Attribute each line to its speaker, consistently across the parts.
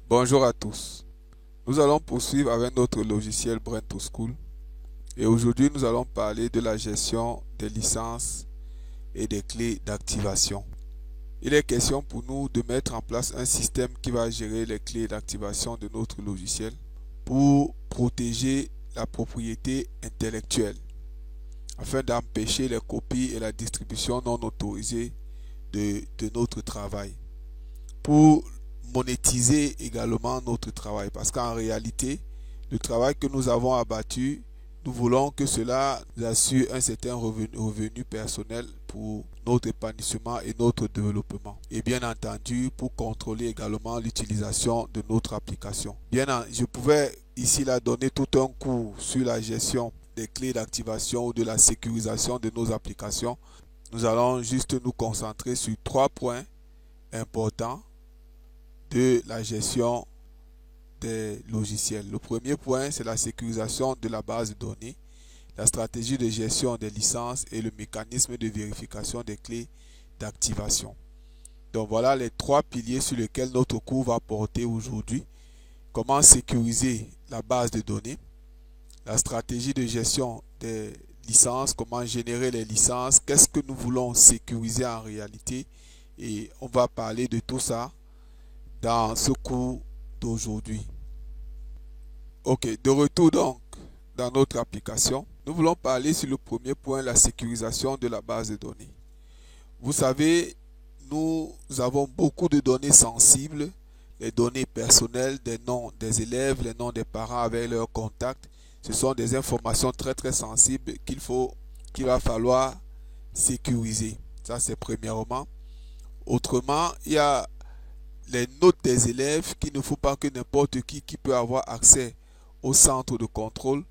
Speaker 1: Bonjour à tous. Nous allons poursuivre avec notre logiciel Brain2School et aujourd'hui nous allons parler de la gestion des licences et des clés d'activation. Il est question pour nous de mettre en place un système qui va gérer les clés d'activation de notre logiciel pour protéger la propriété intellectuelle afin d'empêcher les copies et la distribution non autorisée de notre travail. Pour monétiser également notre travail, parce qu'en réalité, le travail que nous avons abattu, nous voulons que cela nous assure un certain revenu personnel pour notre épanouissement et notre développement. Et bien entendu, pour contrôler également l'utilisation de notre application. Je pouvais ici là donner tout un cours sur la gestion des clés d'activation ou de la sécurisation de nos applications. Nous allons juste nous concentrer sur 3 points importants de la gestion des logiciels. Le premier point, c'est la sécurisation de la base de données, la stratégie de gestion des licences et le mécanisme de vérification des clés d'activation. Donc voilà les 3 piliers sur lesquels notre cours va porter aujourd'hui. Comment sécuriser la base de données, la stratégie de gestion des licences, comment générer les licences, qu'est-ce que nous voulons sécuriser en réalité, et on va parler de tout ça dans ce cours d'aujourd'hui. Ok, de retour donc dans notre application, nous voulons parler sur le premier point, la sécurisation de la base de données. Vous savez, nous avons beaucoup de données sensibles, les données personnelles, des noms des élèves, les noms des parents avec leurs contacts. Ce sont des informations très sensibles qu'il va falloir sécuriser. Ça c'est premièrement. Autrement, il y a les notes des élèves qu'il ne faut pas que n'importe qui peut avoir accès au centre de contrôle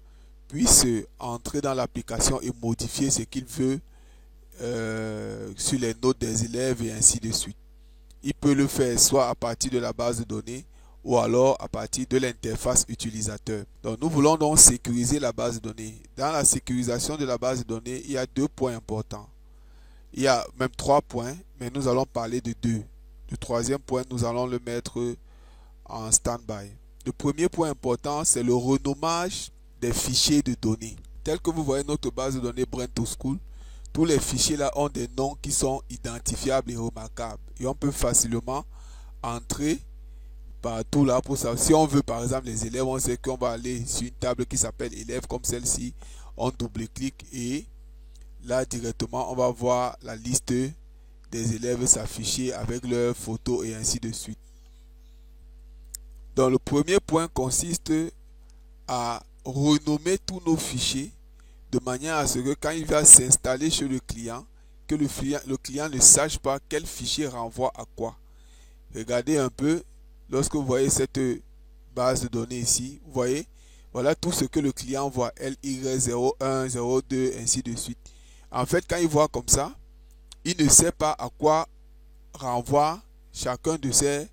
Speaker 1: puisse entrer dans l'application et modifier ce qu'il veut sur les notes des élèves et ainsi de suite. Il peut le faire soit à partir de la base de données ou alors à partir de l'interface utilisateur. Donc nous voulons donc sécuriser la base de données. Dans la sécurisation de la base de données, il y a 2 points importants. Il y a même 3 points, mais nous allons parler de 2. Le troisième point, nous allons le mettre en stand-by. Le premier point important, c'est le renommage des fichiers de données. Tel que vous voyez notre base de données Brain2School, tous les fichiers là ont des noms qui sont identifiables et remarquables. Et on peut facilement entrer partout là pour ça. Si on veut par exemple les élèves, on sait qu'on va aller sur une table qui s'appelle élèves comme celle-ci. On double-clique et là directement on va voir la liste des élèves s'afficher avec leurs photos et ainsi de suite. Donc le premier point consiste à renommer tous nos fichiers de manière à ce que quand il va s'installer chez le client, que le client ne sache pas quel fichier renvoie à quoi. Regardez un peu, lorsque vous voyez cette base de données ici, vous voyez, voilà tout ce que le client voit, LY01, 02, ainsi de suite. En fait, quand il voit comme ça, il ne sait pas à quoi renvoie chacun de ces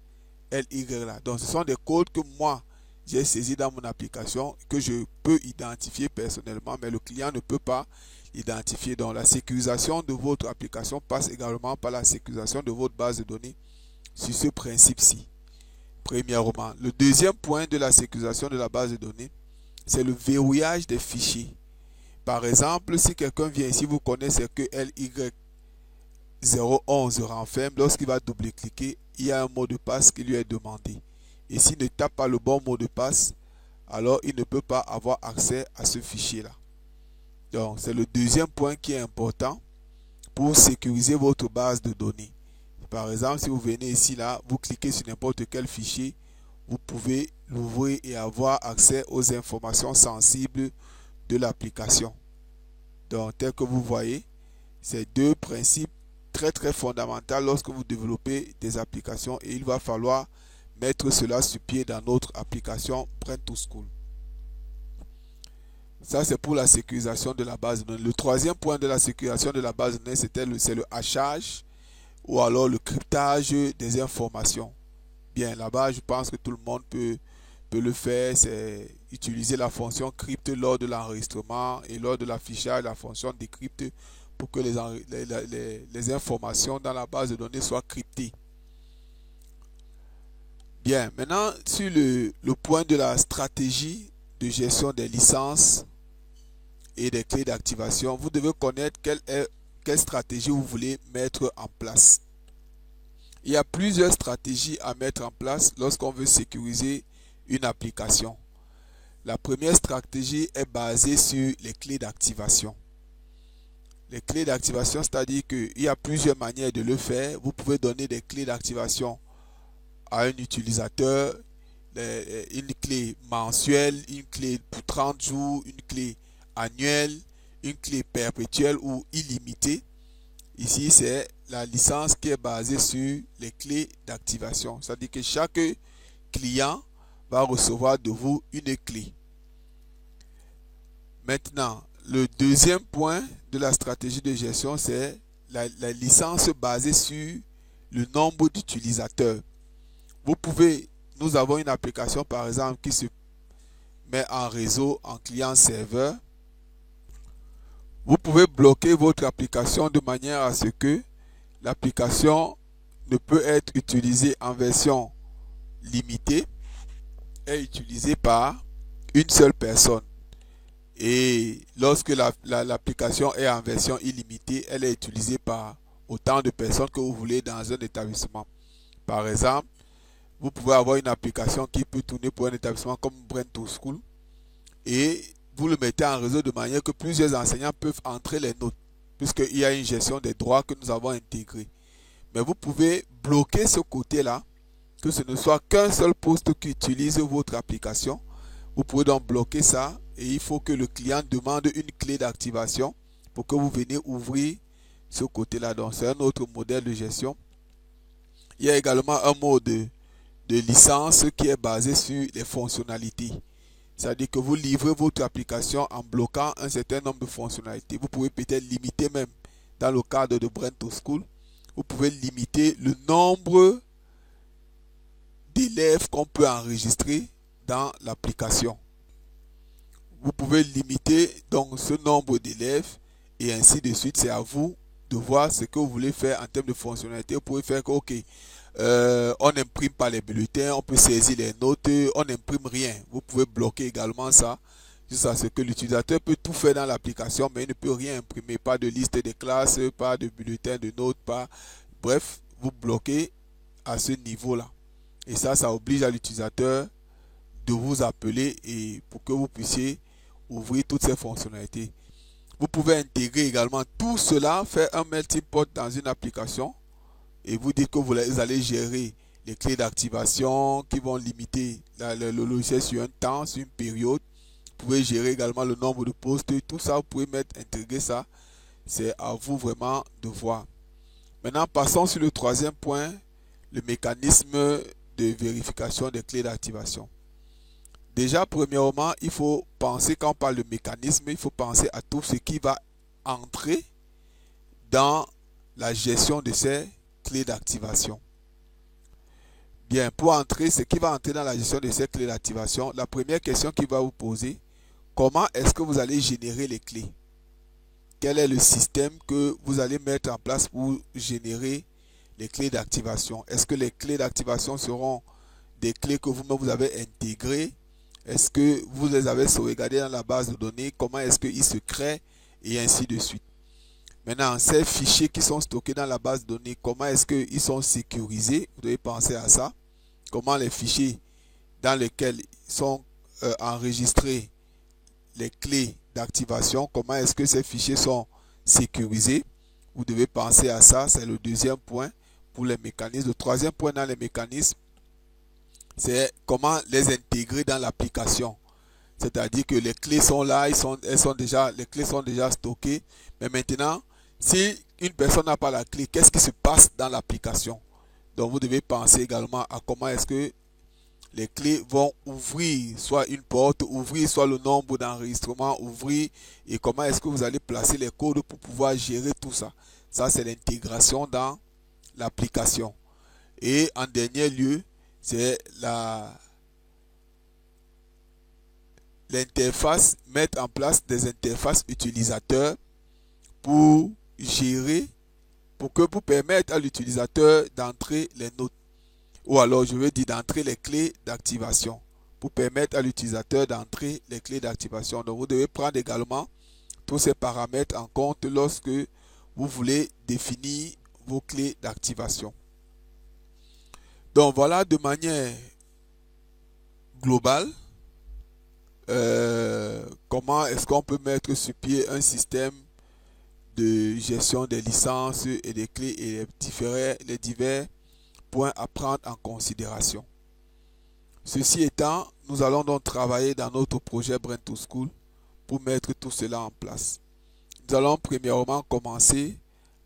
Speaker 1: LY là. Donc ce sont des codes que moi j'ai saisis dans mon application, que je peux identifier personnellement, mais le client ne peut pas identifier. Donc la sécurisation de votre application passe également par la sécurisation de votre base de données sur ce principe-ci. Premièrement, le deuxième point de la sécurisation de la base de données, c'est le verrouillage des fichiers. Par exemple, si quelqu'un vient ici, vous connaissez que LY011 renferme, lorsqu'il va double-cliquer, il y a un mot de passe qui lui est demandé. Et s'il ne tape pas le bon mot de passe, alors il ne peut pas avoir accès à ce fichier-là. Donc, c'est le deuxième point qui est important pour sécuriser votre base de données. Par exemple, si vous venez ici, là, vous cliquez sur n'importe quel fichier, vous pouvez l'ouvrir et avoir accès aux informations sensibles de l'application. Donc, tel que vous voyez, ces 2 principes très fondamentaux lorsque vous développez des applications et il va falloir mettre cela sur pied dans notre application Brain2School. Ça, c'est pour la sécurisation de la base de données. Le troisième point de la sécurisation de la base de données, c'est le hachage ou alors le cryptage des informations. Bien, là-bas, je pense que tout le monde peut le faire. Il utiliser la fonction crypte lors de l'enregistrement et lors de l'affichage, la fonction décrypte pour que les informations dans la base de données soient cryptées. Bien, maintenant sur le point de la stratégie de gestion des licences et des clés d'activation, vous devez connaître quelle stratégie vous voulez mettre en place. Il y a plusieurs stratégies à mettre en place lorsqu'on veut sécuriser une application. La première stratégie est basée sur les clés d'activation. Les clés d'activation, c'est-à-dire qu'il y a plusieurs manières de le faire. Vous pouvez donner des clés d'activation à un utilisateur, une clé mensuelle, une clé pour 30 jours, une clé annuelle, une clé perpétuelle ou illimitée. Ici, c'est la licence qui est basée sur les clés d'activation. C'est-à-dire que chaque client va recevoir de vous une clé. Maintenant, le deuxième point de la stratégie de gestion, c'est la licence basée sur le nombre d'utilisateurs. Nous avons une application par exemple qui se met en réseau en client-serveur. Vous pouvez bloquer votre application de manière à ce que l'application ne peut être utilisée en version limitée et utilisée par une seule personne. Et lorsque l'application est en version illimitée, elle est utilisée par autant de personnes que vous voulez dans un établissement. Par exemple, vous pouvez avoir une application qui peut tourner pour un établissement comme Brain2School et vous le mettez en réseau de manière que plusieurs enseignants peuvent entrer les notes puisqu'il y a une gestion des droits que nous avons intégrée. Mais vous pouvez bloquer ce côté-là, que ce ne soit qu'un seul poste qui utilise votre application. Vous pouvez donc bloquer ça et il faut que le client demande une clé d'activation pour que vous veniez ouvrir ce côté-là. Donc c'est un autre modèle de gestion. Il y a également un mode de licence qui est basé sur les fonctionnalités. C'est-à-dire que vous livrez votre application en bloquant un certain nombre de fonctionnalités. Vous pouvez peut-être limiter même, dans le cadre de Brain2School, vous pouvez limiter le nombre d'élèves qu'on peut enregistrer dans l'application. Vous pouvez limiter donc ce nombre d'élèves et ainsi de suite. C'est à vous de voir ce que vous voulez faire en termes de fonctionnalité. Vous pouvez faire que, ok, on n'imprime pas les bulletins, on peut saisir les notes, on n'imprime rien. Vous pouvez bloquer également ça, jusqu'à ce que l'utilisateur peut tout faire dans l'application, mais il ne peut rien imprimer, pas de liste de classes, pas de bulletins de notes, pas. Bref, vous bloquez à ce niveau-là. Et ça oblige à l'utilisateur de vous appeler et pour que vous puissiez ouvrir toutes ces fonctionnalités. Vous pouvez intégrer également tout cela, faire un melting pot dans une application et vous dites que vous allez gérer les clés d'activation qui vont limiter le logiciel sur un temps, sur une période. Vous pouvez gérer également le nombre de postes, tout ça, vous pouvez intégrer ça. C'est à vous vraiment de voir. Maintenant, passons sur le troisième point, le mécanisme de vérification des clés d'activation. Déjà, premièrement, il faut penser, quand on parle de mécanisme, il faut penser à tout ce qui va entrer dans la gestion de ces clés d'activation. Bien, pour entrer, ce qui va entrer dans la gestion de ces clés d'activation, la première question qu'il va vous poser, comment est-ce que vous allez générer les clés? Quel est le système que vous allez mettre en place pour générer les clés d'activation? Est-ce que les clés d'activation seront des clés que vous-même vous avez intégrées? Est-ce que vous les avez sauvegardées dans la base de données? Comment est-ce qu'ils se créent? Et ainsi de suite. Maintenant, ces fichiers qui sont stockés dans la base de données, comment est-ce qu'ils sont sécurisés? Vous devez penser à ça. Comment les fichiers dans lesquels sont enregistrés les clés d'activation, comment est-ce que ces fichiers sont sécurisés? Vous devez penser à ça, c'est le deuxième point pour les mécanismes. Le troisième point dans les mécanismes, c'est comment les intégrer dans l'application. C'est-à-dire que les clés sont là, les clés sont déjà stockées. Mais maintenant, si une personne n'a pas la clé, qu'est-ce qui se passe dans l'application? Donc vous devez penser également à comment est-ce que les clés vont ouvrir soit une porte, ouvrir soit le nombre d'enregistrements, ouvrir, et comment est-ce que vous allez placer les codes pour pouvoir gérer tout ça. Ça, c'est l'intégration dans l'application. Et en dernier lieu, c'est l'interface, mettre en place des interfaces utilisateurs pour gérer, pour permettre à l'utilisateur d'entrer les notes. Ou alors, je veux dire d'entrer les clés d'activation. Pour permettre à l'utilisateur d'entrer les clés d'activation. Donc, vous devez prendre également tous ces paramètres en compte lorsque vous voulez définir vos clés d'activation. Donc, voilà de manière globale comment est-ce qu'on peut mettre sur pied un système de gestion des licences et des clés et les divers points à prendre en considération. Ceci étant, nous allons donc travailler dans notre projet Brain2School pour mettre tout cela en place. Nous allons premièrement commencer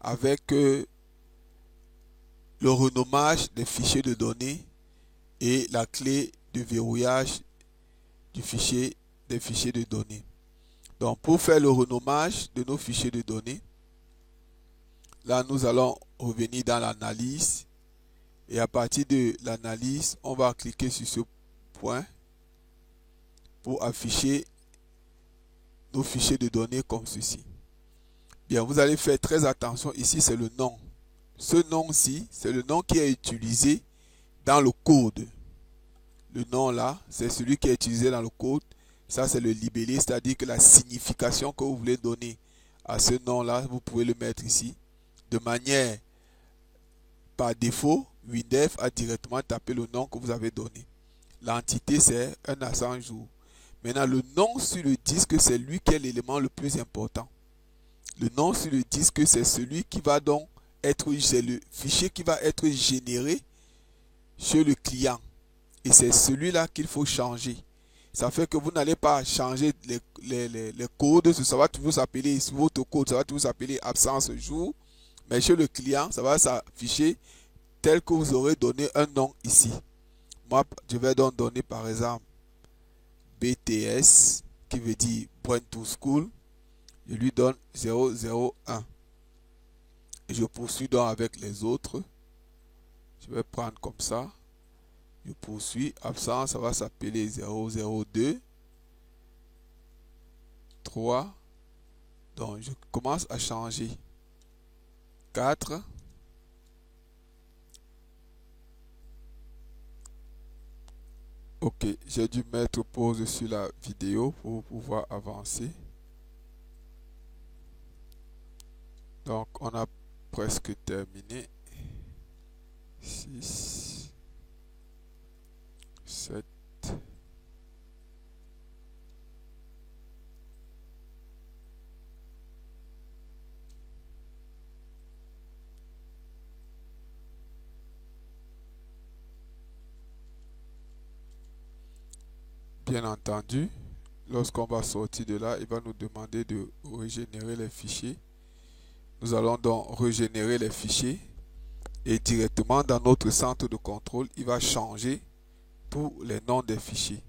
Speaker 1: avec le renommage des fichiers de données et la clé de verrouillage des fichiers de données. Donc, pour faire le renommage de nos fichiers de données, là, nous allons revenir dans l'analyse. Et à partir de l'analyse, on va cliquer sur ce point pour afficher nos fichiers de données comme ceci. Bien, vous allez faire très attention. Ici, c'est le nom. Ce nom-ci, c'est le nom qui est utilisé dans le code. Le nom là, c'est celui qui est utilisé dans le code. Ça, c'est le libellé, c'est-à-dire que la signification que vous voulez donner à ce nom-là, vous pouvez le mettre ici. De manière, par défaut, WinDev a directement tapé le nom que vous avez donné. L'entité, c'est un accent jour. Maintenant, le nom sur le disque, c'est lui qui est l'élément le plus important. Le nom sur le disque, c'est celui qui va donc être, c'est le fichier qui va être généré chez le client. Et c'est celui-là qu'il faut changer. Ça fait que vous n'allez pas changer les codes. Ça va toujours s'appeler, sur votre code, ça va toujours s'appeler absence jour. Mais chez le client, ça va s'afficher tel que vous aurez donné un nom ici. Moi, je vais donc donner par exemple BTS, qui veut dire Brain2School. Je lui donne 001. Et je poursuis donc avec les autres. Je vais prendre comme ça. Je poursuis. Absence, ça va s'appeler 002. 3. Donc, je commence à changer. 4. Ok, j'ai dû mettre pause sur la vidéo pour pouvoir avancer. Donc, on a presque terminé. 6, 7, 'Bien entendu, lorsqu'on va sortir de là, il va nous demander de régénérer les fichiers. Nous allons donc régénérer les fichiers et directement dans notre centre de contrôle, il va changer tous les noms des fichiers.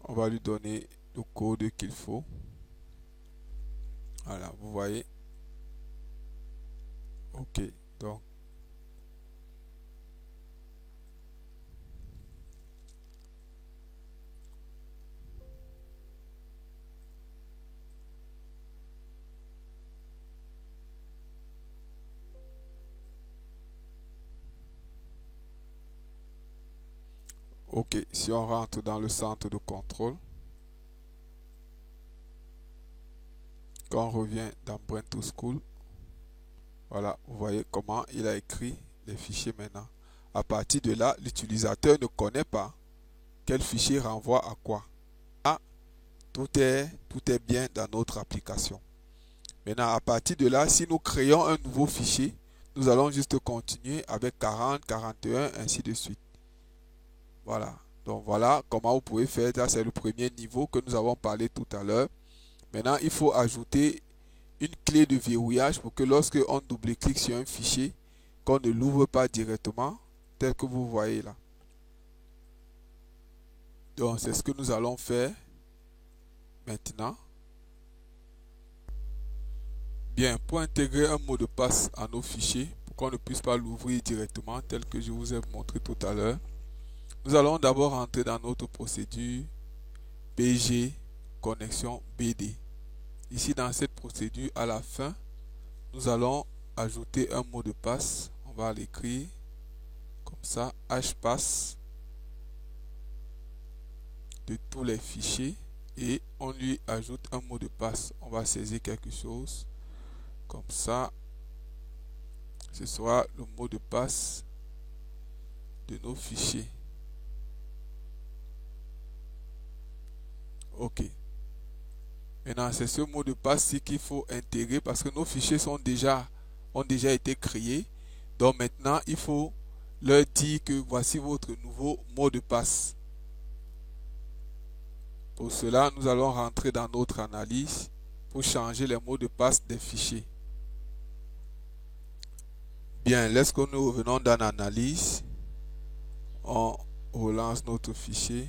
Speaker 1: On va lui donner le code qu'il faut. Voilà, vous voyez. Ok, donc ok, si on rentre dans le centre de contrôle, quand on revient dans Brain2School, voilà, vous voyez comment il a écrit les fichiers maintenant. À partir de là, l'utilisateur ne connaît pas quel fichier renvoie à quoi. Ah, tout est bien dans notre application. Maintenant, à partir de là, si nous créons un nouveau fichier, nous allons juste continuer avec 40, 41, ainsi de suite. Voilà. Donc voilà comment vous pouvez faire. Ça, c'est le premier niveau que nous avons parlé tout à l'heure. Maintenant, il faut ajouter une clé de verrouillage pour que lorsque on double-clique sur un fichier, qu'on ne l'ouvre pas directement, tel que vous voyez là. Donc, c'est ce que nous allons faire maintenant. Bien, pour intégrer un mot de passe à nos fichiers, pour qu'on ne puisse pas l'ouvrir directement, tel que je vous ai montré tout à l'heure, nous allons d'abord entrer dans notre procédure PG connexion BD. Ici dans cette procédure, à la fin, nous allons ajouter un mot de passe. On va l'écrire comme ça, hpass de tous les fichiers, et on lui ajoute un mot de passe. On va saisir quelque chose comme ça. Ce sera le mot de passe de nos fichiers. Ok. Maintenant, c'est ce mot de passe-ci qu'il faut intégrer parce que nos fichiers ont déjà été créés. Donc maintenant, il faut leur dire que voici votre nouveau mot de passe. Pour cela, nous allons rentrer dans notre analyse pour changer les mots de passe des fichiers. Bien, lorsque nous revenons dans l'analyse, on relance notre fichier.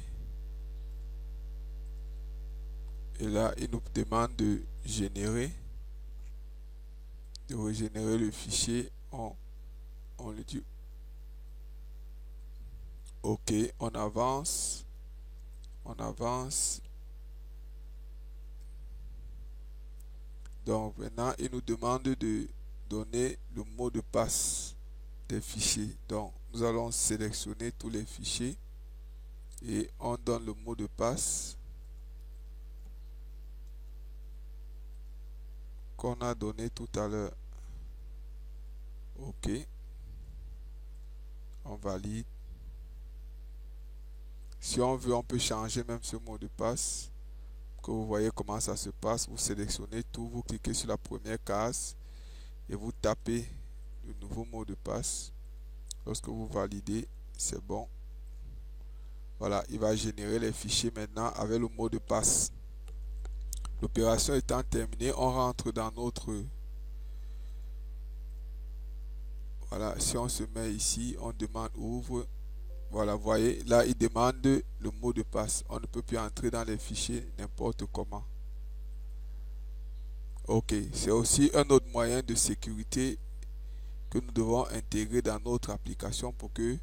Speaker 1: Et là, il nous demande de régénérer le fichier. On lui dit OK, on avance. Donc maintenant, il nous demande de donner le mot de passe des fichiers. Donc nous allons sélectionner tous les fichiers et on donne le mot de passe qu'on a donné tout à l'heure. OK, on valide. Si on veut, on peut changer même ce mot de passe. Que vous voyez comment ça se passe. Vous sélectionnez tout, vous cliquez sur la première case et vous tapez le nouveau mot de passe. Lorsque vous validez, c'est bon. Voilà, il va générer les fichiers maintenant avec le mot de passe. L'opération étant terminée, on rentre dans notre... Voilà, si on se met ici, on demande ouvre. Voilà, vous voyez, là, il demande le mot de passe. On ne peut plus entrer dans les fichiers n'importe comment. Ok, c'est aussi un autre moyen de sécurité que nous devons intégrer dans notre application pour que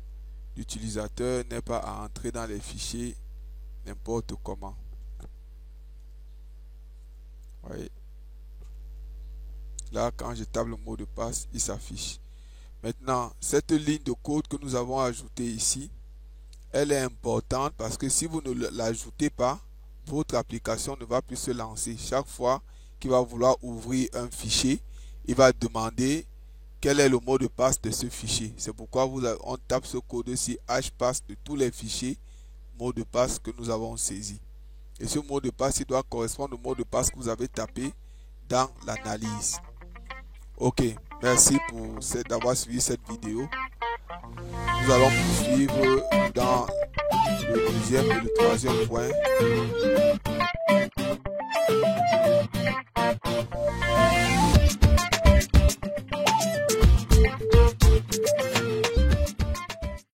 Speaker 1: l'utilisateur n'ait pas à entrer dans les fichiers n'importe comment. Vous voyez, là, quand je tape le mot de passe, il s'affiche. Maintenant, cette ligne de code que nous avons ajoutée ici, elle est importante parce que si vous ne l'ajoutez pas, votre application ne va plus se lancer. Chaque fois qu'il va vouloir ouvrir un fichier, il va demander quel est le mot de passe de ce fichier. C'est pourquoi on tape ce code-ci, hpass de tous les fichiers, mot de passe que nous avons saisi. Et ce mot de passe, il doit correspondre au mot de passe que vous avez tapé dans l'analyse. Ok, merci d'avoir suivi cette vidéo. Nous allons poursuivre dans le deuxième et le troisième point.